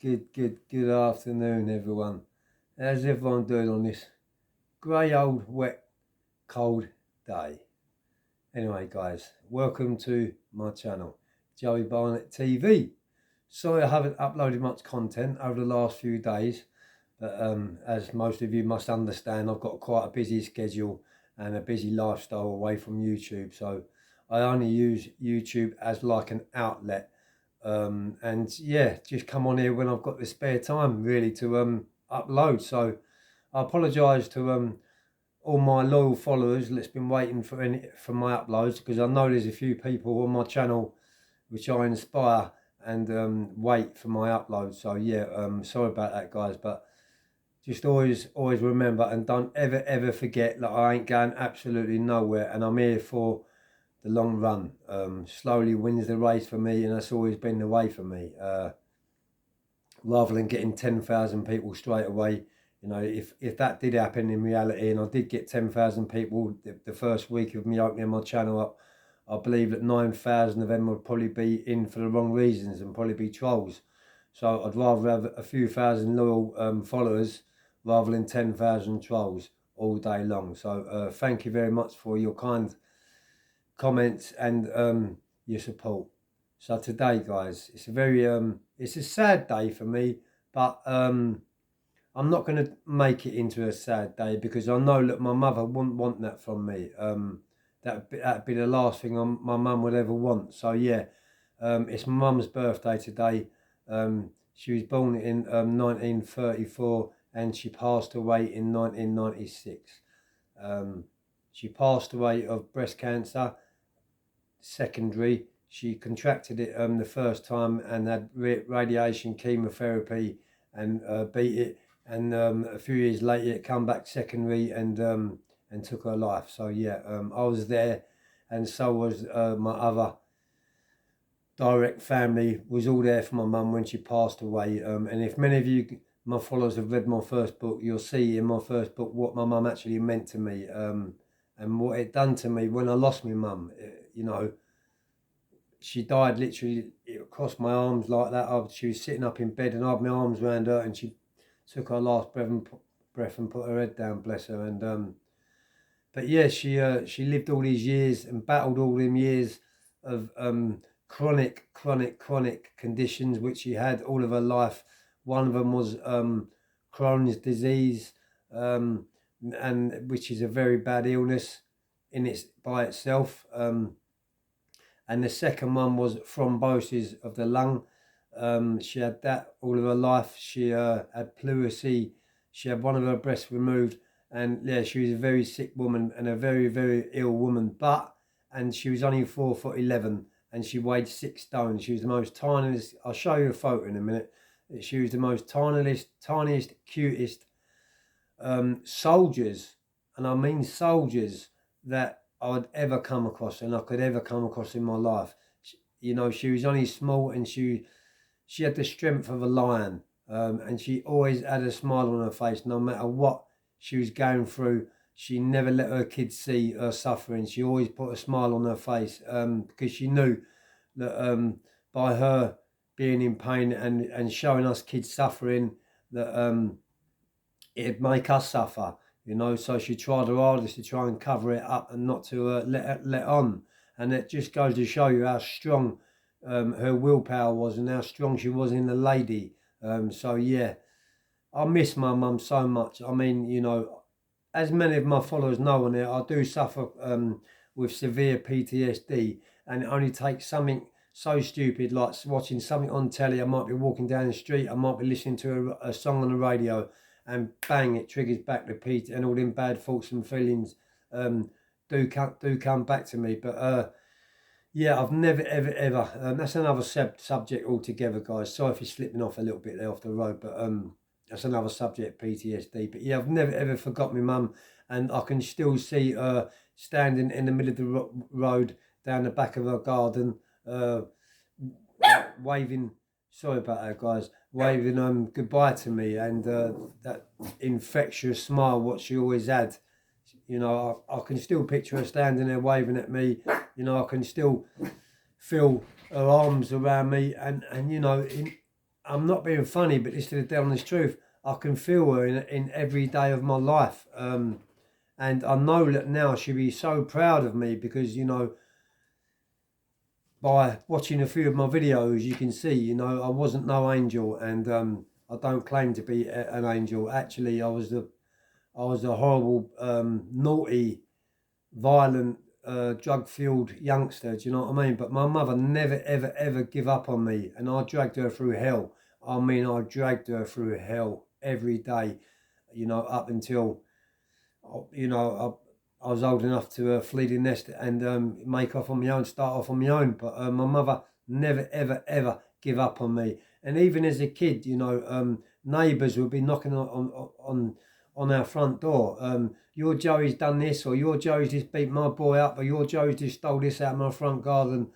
Good afternoon, everyone. How's everyone doing on this grey old, wet, cold day? Anyway, guys, welcome to my channel, Joey Barnett TV. Sorry I haven't uploaded much content over the last few days, but as most of you must understand, I've got quite a busy schedule and a busy lifestyle away from YouTube, so I only use YouTube as like an outlet. And yeah, just come on here when I've got the spare time really to upload. So I apologise to all my loyal followers that's been waiting for my uploads, because I know there's a few people on my channel which I inspire and wait for my uploads. So yeah, sorry about that, guys, but just always remember and don't ever forget that I ain't going absolutely nowhere, and I'm here for the long run. Slowly wins the race for me, and that's always been the way for me. Rather than getting 10,000 people straight away, you know, if that did happen in reality, and I did get 10,000 people the first week of me opening my channel up, I believe that 9,000 of them would probably be in for the wrong reasons and probably be trolls. So I'd rather have a few thousand loyal followers rather than 10,000 trolls all day long. So thank you very much for your kind comments and your support. So today, guys, it's a very it's a sad day for me, but I'm not going to make it into a sad day, because I know that my mother wouldn't want that from me. That'd be the last thing my mum would ever want. So yeah, it's my mum's birthday today. She was born in 1934 and she passed away in 1996. She passed away of breast cancer, secondary. She contracted it the first time and had radiation chemotherapy and beat it. And a few years later, it come back secondary and took her life. So yeah, I was there, and so was my other direct family. Was all there for my mum when she passed away. And if many of you, my followers, have read my first book, you'll see in my first book what my mum actually meant to me, and what it done to me when I lost my mum. You know, she died literally across my arms like that. She was sitting up in bed and I had my arms around her, and she took her last breath and put her head down, bless her. And but yeah, she lived all these years and battled all them years of chronic conditions which she had all of her life. One of them was Crohn's disease, and which is a very bad illness by itself. And the second one was thrombosis of the lung. She had that all of her life. She had pleurisy. She had one of her breasts removed. And yeah, she was a very sick woman and a very ill woman. And she was only 4'11", and she weighed 6 stone. She was the most tiniest. I'll show you a photo in a minute. She was the most tiniest, cutest soldiers, and I mean soldiers, that I'd ever come across and I could ever come across in my life. You know, she was only small, and she had the strength of a lion, and she always had a smile on her face no matter what she was going through. She never let her kids see her suffering. She always put a smile on her face, because she knew that by her being in pain and showing us kids suffering, that it'd make us suffer. You know, so she tried her hardest to try and cover it up and not to let on. And it just goes to show you how strong her willpower was and how strong she was in the lady. So yeah, I miss my mum so much. I mean, you know, as many of my followers know on there, I do suffer with severe PTSD, and it only takes something so stupid like watching something on telly. I might be walking down the street, I might be listening to a song on the radio, and bang, it triggers back the PT, and all them bad thoughts and feelings do come back to me. But yeah, I've never ever that's another subject altogether, guys. Sorry for slipping off a little bit there off the road, but that's another subject, PTSD. But yeah, I've never ever forgot my mum, and I can still see her standing in the middle of the road down the back of her garden, waving. Sorry about that, guys. Waving goodbye to me, and that infectious smile what she always had. You know, I can still picture her standing there waving at me. You know, I can still feel her arms around me, and you know, I'm not being funny, but this is the honest truth. I can feel her in every day of my life. And I know that now she'll be so proud of me because, you know, by watching a few of my videos, you can see, you know, I wasn't no angel, and I don't claim to be an angel. Actually, I was a horrible, naughty, violent, drug-fueled youngster. Do you know what I mean? But my mother never, ever, ever give up on me, and I dragged her through hell. I mean, I dragged her through hell every day. You know, up until, you know, I was old enough to flee the nest and make off on my own, start off on my own. But my mother never, ever, ever give up on me. And even as a kid, you know, neighbours would be knocking on our front door. Your Joey's done this, or your Joey's just beat my boy up, or your Joey's just stole this out of my front garden.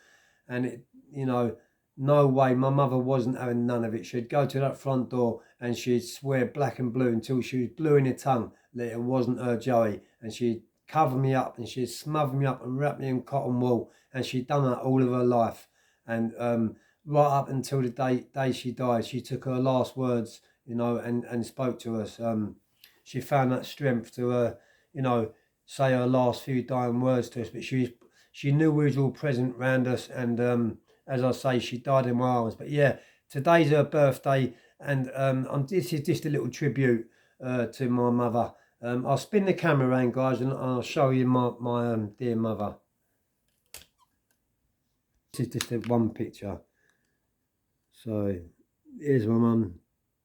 And it, you know, no way, my mother wasn't having none of it. She'd go to that front door and she'd swear black and blue until she was blue in her tongue that it wasn't her Joey. And she'd cover me up and she'd smother me up and wrap me in cotton wool. And she'd done that all of her life. And right up until the day she died, she took her last words, you know, and spoke to us. She found that strength to, you know, say her last few dying words to us. But she knew we was all present round us, and as I say, she died in my arms. But yeah, today's her birthday, and this is just a little tribute to my mother. I'll spin the camera around, guys, and I'll show you my dear mother. This is just one picture. So here's my mum,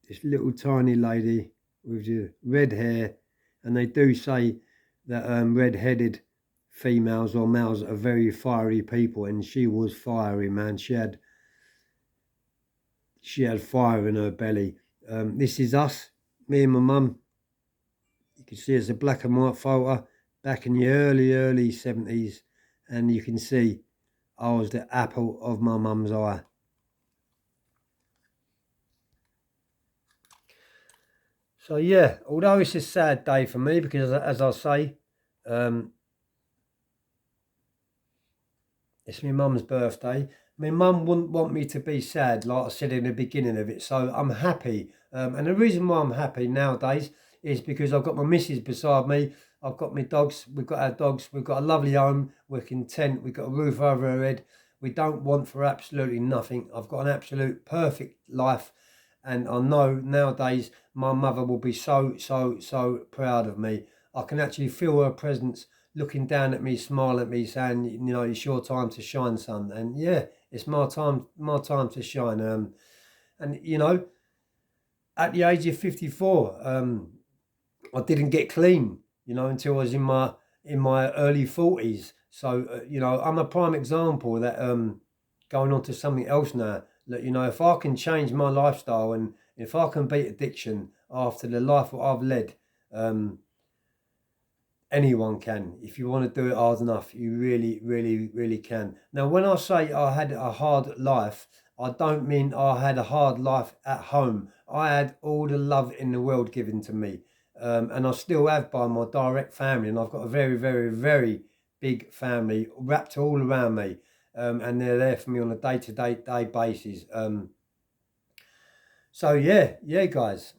this little tiny lady with your red hair, and they do say that red-headed females or males are very fiery people, and she was fiery, man. She had fire in her belly. This is us, me and my mum. You can see it's a black and white photo back in the early 70s, and you can see I was the apple of my mum's eye. So yeah, although it's a sad day for me because, as I say, it's my mum's birthday. My mum wouldn't want me to be sad, like I said in the beginning of it. So I'm happy. And the reason why I'm happy nowadays is because I've got my missus beside me. I've got my dogs. We've got our dogs. We've got a lovely home. We're content. We've got a roof over our head. We don't want for absolutely nothing. I've got an absolute perfect life. And I know nowadays my mother will be so proud of me. I can actually feel her presence looking down at me, smiling at me, saying, you know, it's your time to shine, son. And yeah, it's my time to shine. And you know, at the age of 54, I didn't get clean, you know, until I was in my early 40s. So you know, I'm a prime example that going on to something else now. That, you know, if I can change my lifestyle and if I can beat addiction after the life that I've led, anyone can. If you want to do it hard enough, you really can. Now, when I say I had a hard life, I don't mean I had a hard life at home. I had all the love in the world given to me, and I still have by my direct family, and I've got a very big family wrapped all around me. And they're there for me on a day-to-day basis. So yeah, guys.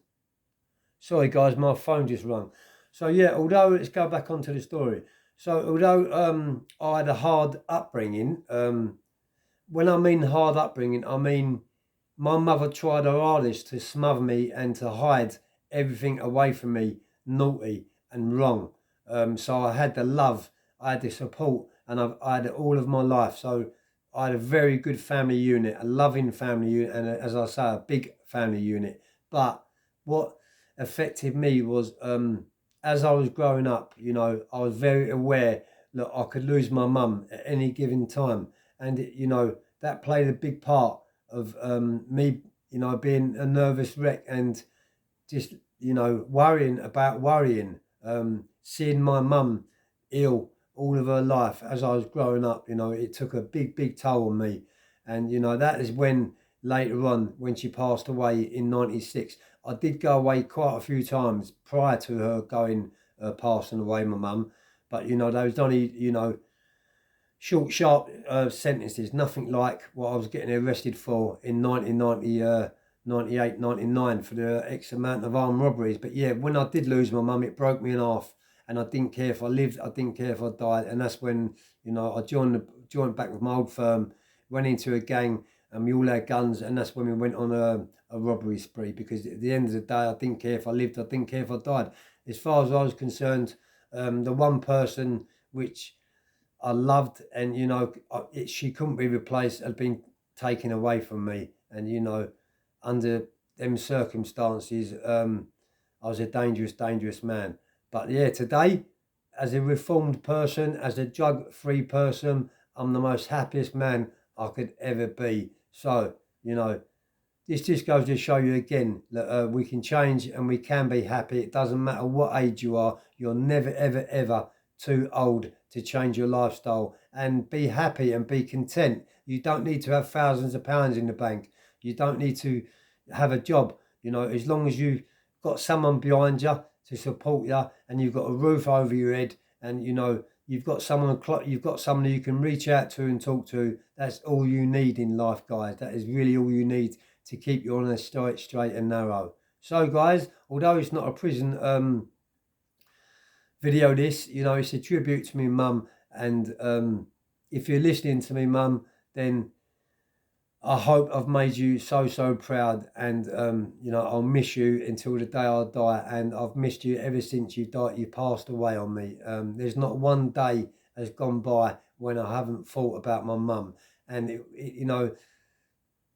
Sorry, guys, my phone just rung. So yeah, although let's go back onto the story. So although I had a hard upbringing, when I mean hard upbringing, I mean my mother tried her hardest to smother me and to hide everything away from me, naughty and wrong. So I had the love, I had the support, and I had it all of my life. So I had a very good family unit, a loving family unit, and as I say, a big family unit. But what affected me was as I was growing up, you know, I was very aware that I could lose my mum at any given time. And, you know, that played a big part of me, you know, being a nervous wreck and just, you know, worrying about worrying, seeing my mum ill all of her life as I was growing up. You know, it took a big toll on me. And, you know, that is when later on, when she passed away in 96, I did go away quite a few times prior to her passing away, my mum. But, you know, there was only, you know, short, sharp sentences, nothing like what I was getting arrested for in 1990, 98, 99 for the X amount of armed robberies. But yeah, when I did lose my mum, it broke me in half. And I didn't care if I lived, I didn't care if I died. And that's when, you know, I joined back with my old firm, went into a gang, and we all had guns. And that's when we went on a robbery spree, because at the end of the day, I didn't care if I lived, I didn't care if I died. As far as I was concerned, the one person which I loved, and you know, she couldn't be replaced, had been taken away from me. And you know, under them circumstances, I was a dangerous man. But yeah, today, as a reformed person, as a drug-free person, I'm the most happiest man I could ever be. So, you know, this just goes to show you again that we can change and we can be happy. It doesn't matter what age you are. You're never, ever, ever too old to change your lifestyle, and be happy and be content. You don't need to have thousands of pounds in the bank. You don't need to have a job. You know, as long as you've got someone behind you to support you, and you've got a roof over your head, and you know you've got someone you can reach out to and talk to. That's all you need in life, guys. That is really all you need to keep you on a straight and narrow. So guys, although it's not a prison video, this, you know, it's a tribute to me mum. And if you're listening to me mum, then I hope I've made you so proud. And you know, I'll miss you until the day I die, and I've missed you ever since you died. You passed away on me. There's not one day has gone by when I haven't thought about my mum. And you know,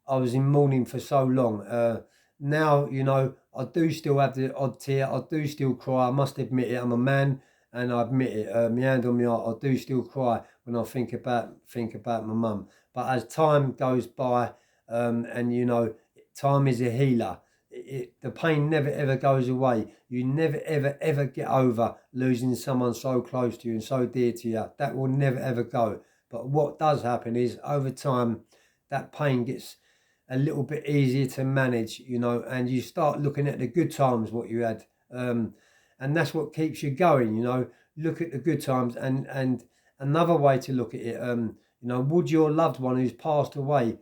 I was in mourning for so long. Now, you know, I do still have the odd tear. I do still cry. I must admit it. I'm a man, and I admit it. My hand on my heart, I do still cry when I think about my mum. But as time goes by, and you know, time is a healer. The pain never ever goes away. You never ever get over losing someone so close to you and so dear to you. That will never ever go. But what does happen is, over time, that pain gets a little bit easier to manage, you know, and you start looking at the good times, what you had. And that's what keeps you going, you know. Look at the good times. And another way to look at it, you know, would your loved one who's passed away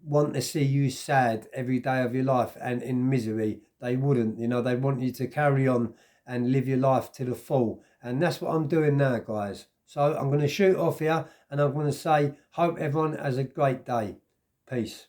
want to see you sad every day of your life and in misery? They wouldn't. You know, they want you to carry on and live your life to the full. And that's what I'm doing now, guys. So I'm going to shoot off here, and I'm going to say, hope everyone has a great day. Peace.